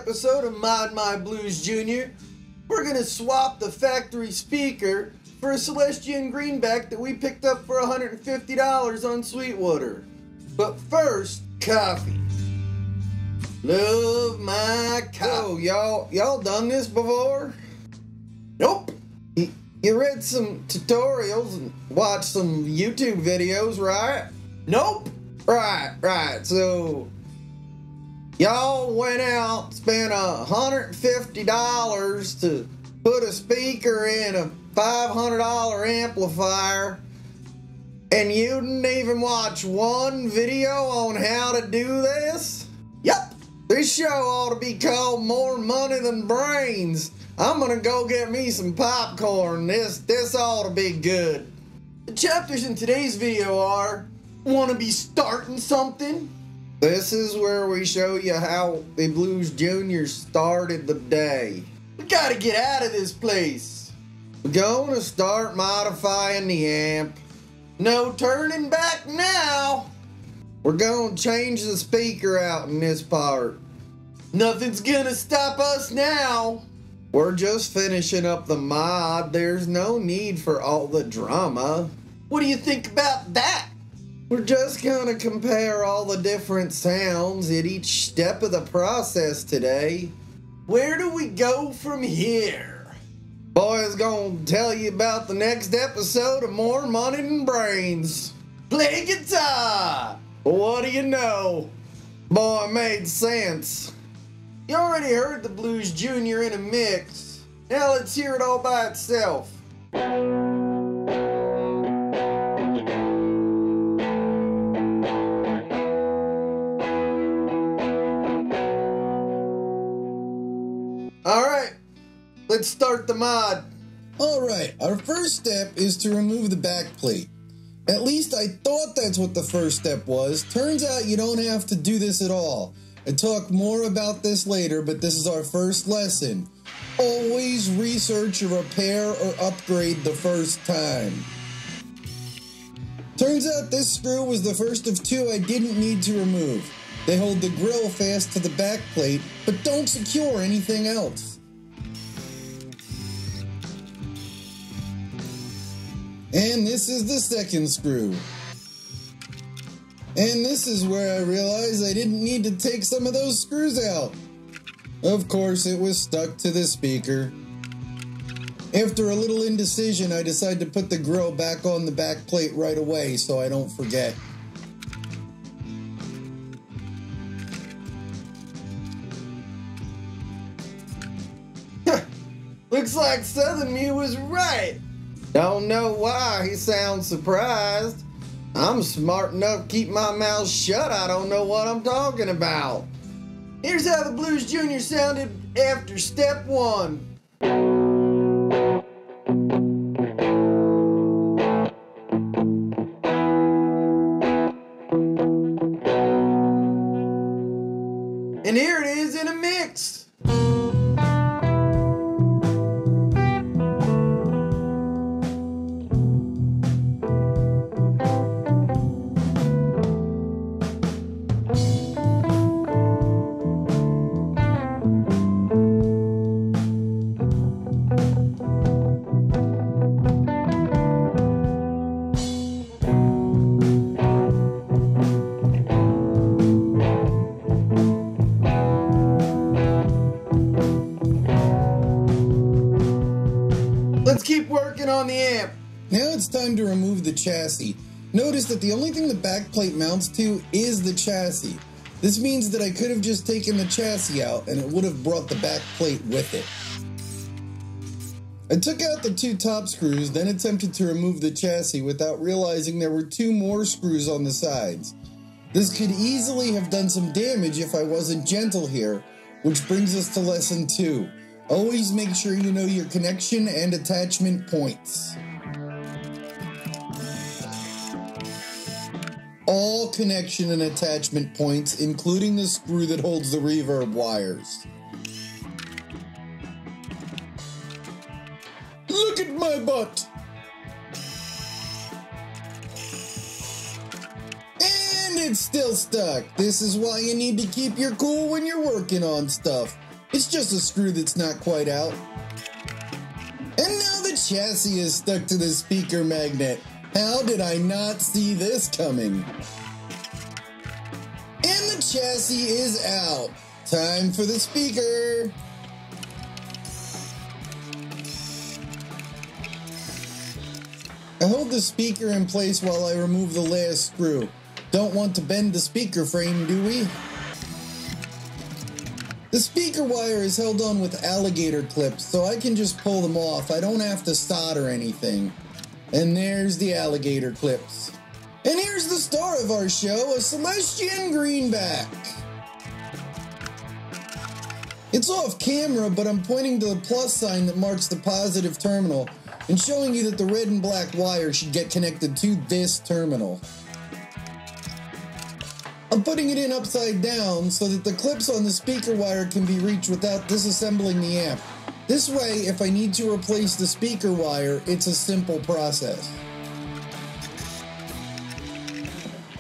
episode of Mod My Blues Jr., we're going to swap the factory speaker for a Celestion Greenback that we picked up for $150 on Sweetwater. But first, coffee. Love my coffee. Oh, y'all done this before? Nope. You read some tutorials and watched some YouTube videos, right? Nope. Right. So, y'all went out, spent $150 to put a speaker in a $500 amplifier, and you didn't even watch one video on how to do this? Yep. This show ought to be called More Money Than Brains. I'm gonna go get me some popcorn. This ought to be good. The chapters in today's video are: wanna be starting something? This is where we show you how the Blues Juniors started the day. We gotta get out of this place. We're gonna start modifying the amp. No turning back now. We're gonna change the speaker out in this part. Nothing's gonna stop us now. We're just finishing up the mod. There's no need for all the drama. What do you think about that? We're just gonna compare all the different sounds at each step of the process today. Where do we go from here? Boy's gonna tell you about the next episode of More Money Than Brains. Play guitar! What do you know? Boy, it made sense. You already heard the Blues Junior in a mix. Now let's hear it all by itself. Alright, let's start the mod. Alright, our first step is to remove the back plate. At least I thought that's what the first step was. Turns out you don't have to do this at all. I talk more about this later, but this is our first lesson. Always research or repair or upgrade the first time. Turns out this screw was the first of two I didn't need to remove. They hold the grill fast to the back plate, but don't secure anything else. And this is the second screw. And this is where I realized I didn't need to take some of those screws out. Of course, it was stuck to the speaker. After a little indecision, I decided to put the grill back on the back plate right away so I don't forget. Looks like Southern Mew was right. Don't know why he sounds surprised. I'm smart enough to keep my mouth shut. I don't know what I'm talking about. Here's how the Blues Junior sounded after step one. And here it is in a mix. Let's keep working on the amp. Now it's time to remove the chassis. Notice that the only thing the back plate mounts to is the chassis. This means that I could have just taken the chassis out and it would have brought the back plate with it. I took out the two top screws, then attempted to remove the chassis without realizing there were two more screws on the sides. This could easily have done some damage if I wasn't gentle here, which brings us to lesson 2. Always make sure you know your connection and attachment points. All connection and attachment points, including the screw that holds the reverb wires. Look at my butt! And it's still stuck. This is why you need to keep your cool when you're working on stuff. It's just a screw that's not quite out. And now the chassis is stuck to the speaker magnet. How did I not see this coming? And the chassis is out. Time for the speaker. I hold the speaker in place while I remove the last screw. Don't want to bend the speaker frame, do we? The speaker wire is held on with alligator clips, so I can just pull them off. I don't have to solder anything. And there's the alligator clips. And here's the star of our show, a Celestion Greenback. It's off camera, but I'm pointing to the plus sign that marks the positive terminal and showing you that the red and black wire should get connected to this terminal. I'm putting it in upside down so that the clips on the speaker wire can be reached without disassembling the amp. This way, if I need to replace the speaker wire, it's a simple process.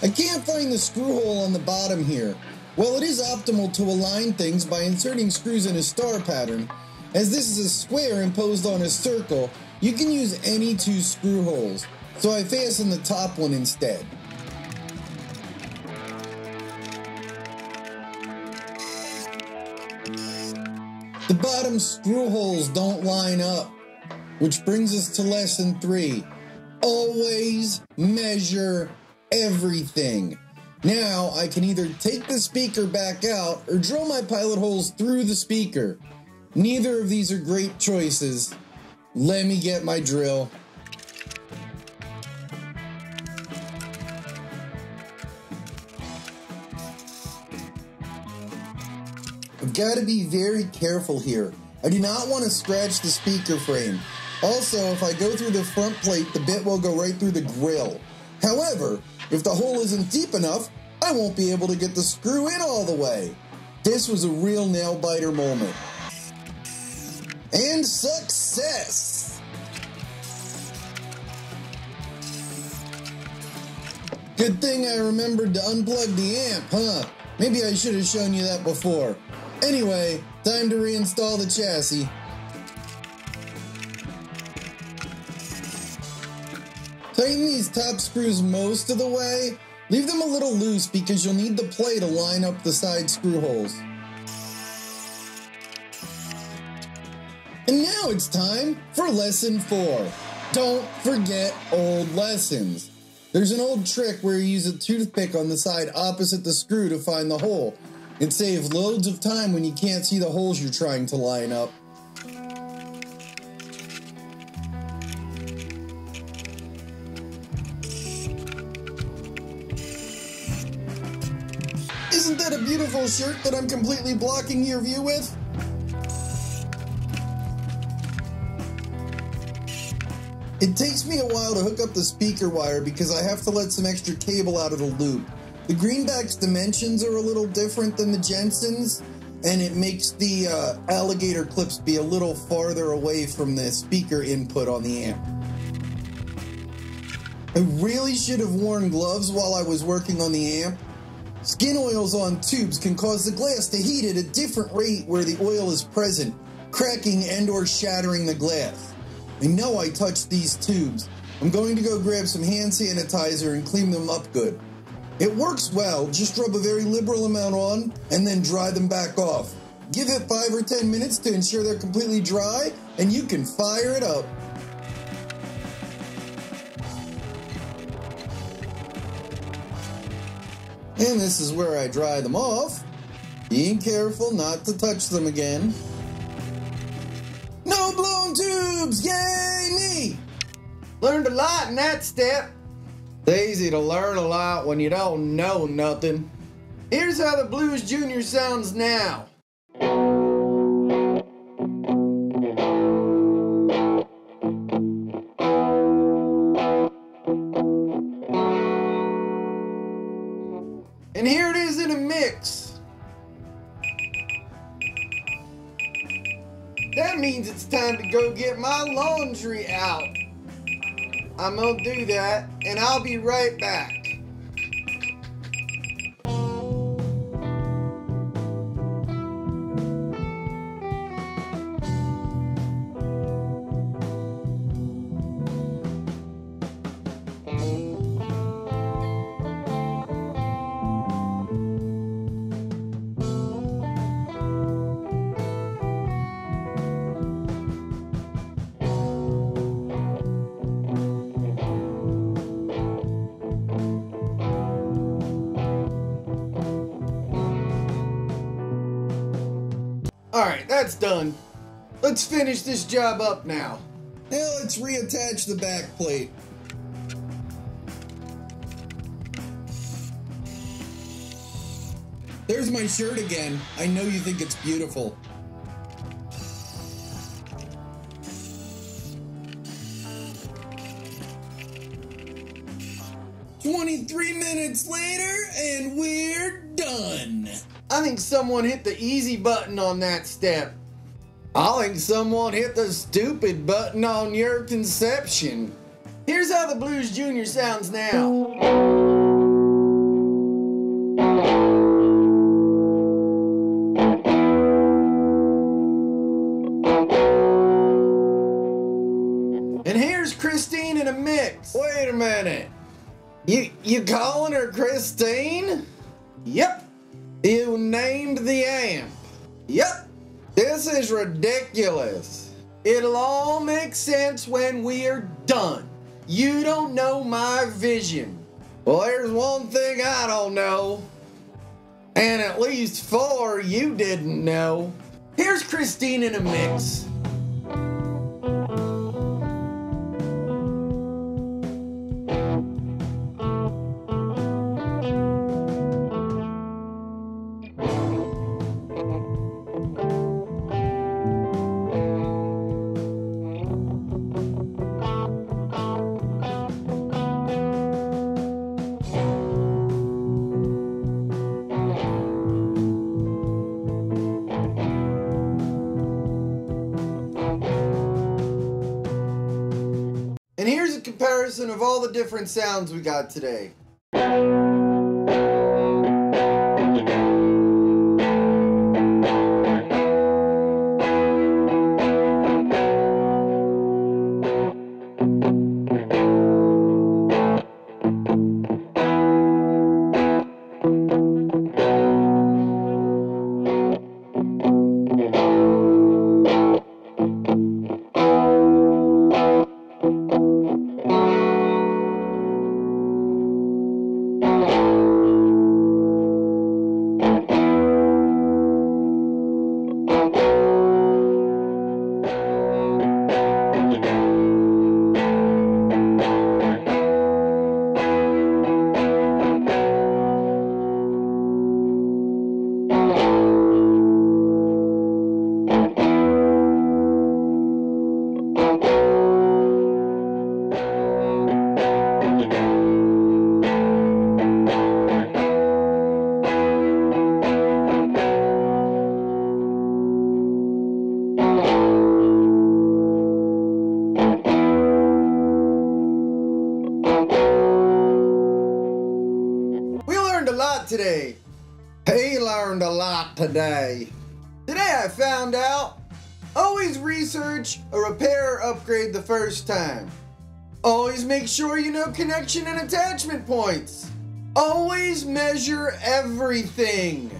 I can't find the screw hole on the bottom here. Well, it is optimal to align things by inserting screws in a star pattern. As this is a square imposed on a circle, you can use any two screw holes, so I fasten the top one instead. The bottom screw holes don't line up, which brings us to lesson 3. Always measure everything. Now I can either take the speaker back out or drill my pilot holes through the speaker. Neither of these are great choices. Let me get my drill. I've got to be very careful here. I do not want to scratch the speaker frame. Also, if I go through the front plate, the bit will go right through the grill. However, if the hole isn't deep enough, I won't be able to get the screw in all the way. This was a real nail-biter moment. And success! Good thing I remembered to unplug the amp, huh? Maybe I should have shown you that before. Anyway, time to reinstall the chassis. Tighten these top screws most of the way. Leave them a little loose because you'll need the play to line up the side screw holes. And now it's time for lesson 4. Don't forget old lessons. There's an old trick where you use a toothpick on the side opposite the screw to find the hole. It saves loads of time when you can't see the holes you're trying to line up. Isn't that a beautiful shirt that I'm completely blocking your view with? It takes me a while to hook up the speaker wire because I have to let some extra cable out of the loop. The Greenback's dimensions are a little different than the Jensen's, and it makes the alligator clips be a little farther away from the speaker input on the amp. I really should have worn gloves while I was working on the amp. Skin oils on tubes can cause the glass to heat at a different rate where the oil is present, cracking and or shattering the glass. I know I touched these tubes. I'm going to go grab some hand sanitizer and clean them up good. It works well, just rub a very liberal amount on and then dry them back off. Give it 5 or 10 minutes to ensure they're completely dry and you can fire it up. And this is where I dry them off, being careful not to touch them again. No blown tubes! Yay me! Learned a lot in that step. It's easy to learn a lot when you don't know nothing. Here's how the Blues Junior sounds now. And here it is in a mix. That means it's time to go get my laundry out. I'm gonna do that, and I'll be right back. Alright, that's done. Let's finish this job up now. Now let's reattach the back plate. There's my shirt again. I know you think it's beautiful. "23 minutes later, and we're done." I think someone hit the easy button on that step. I think someone hit the stupid button on your conception. Here's how the Blues Junior sounds now. And here's Christine in a mix. Wait a minute. You calling her Christine? Yep. You named the amp. Yep. This is ridiculous. It'll all make sense when we're done. You don't know my vision. Well, there's one thing I don't know. And at least 4 you didn't know. Here's Christine in a mix. And here's a comparison of all the different sounds we got today. Today. He learned a lot today. Today I found out, always research a repair or upgrade the first time. Always make sure you know connection and attachment points. Always measure everything.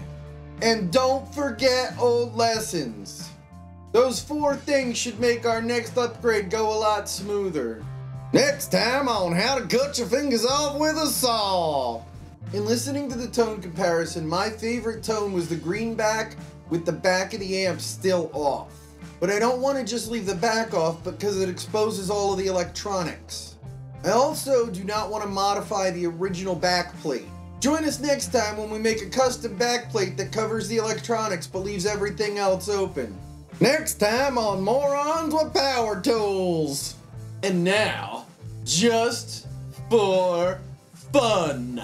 And don't forget old lessons. Those 4 things should make our next upgrade go a lot smoother. Next time on how to cut your fingers off with a saw. In listening to the tone comparison, my favorite tone was the greenback with the back of the amp still off. But I don't want to just leave the back off because it exposes all of the electronics. I also do not want to modify the original backplate. Join us next time when we make a custom backplate that covers the electronics but leaves everything else open. Next time on Morons with Power Tools. And now, just for fun.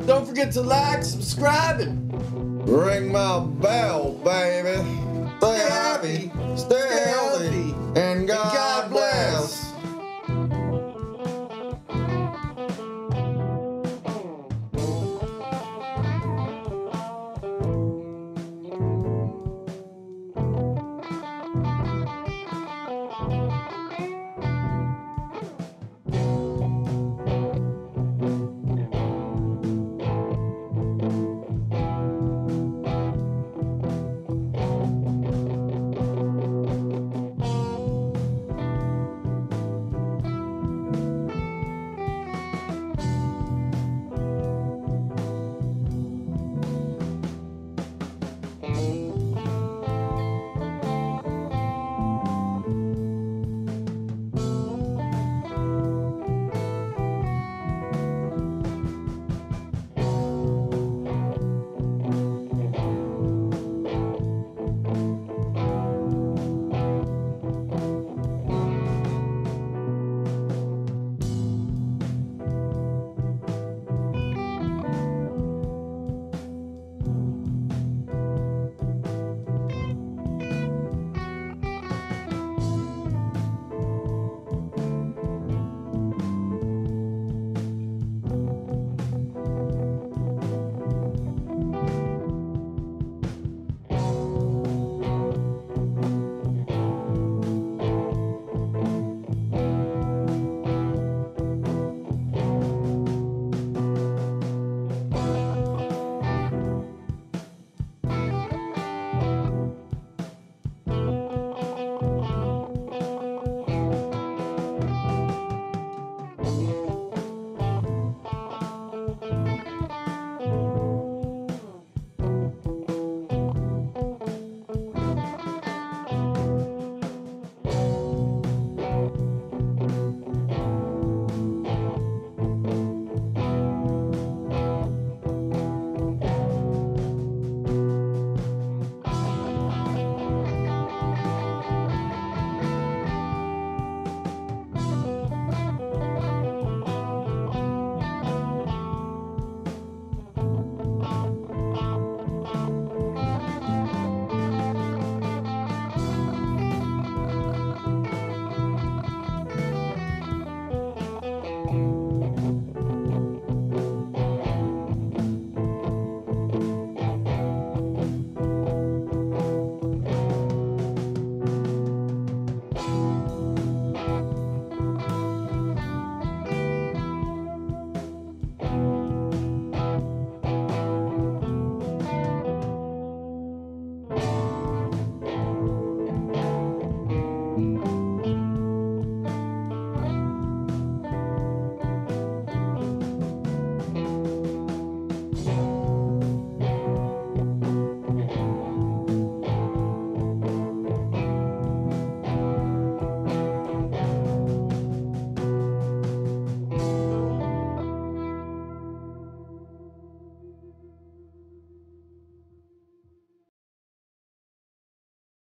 Don't forget to like, subscribe, and ring my bell, baby. Stay happy, stay healthy.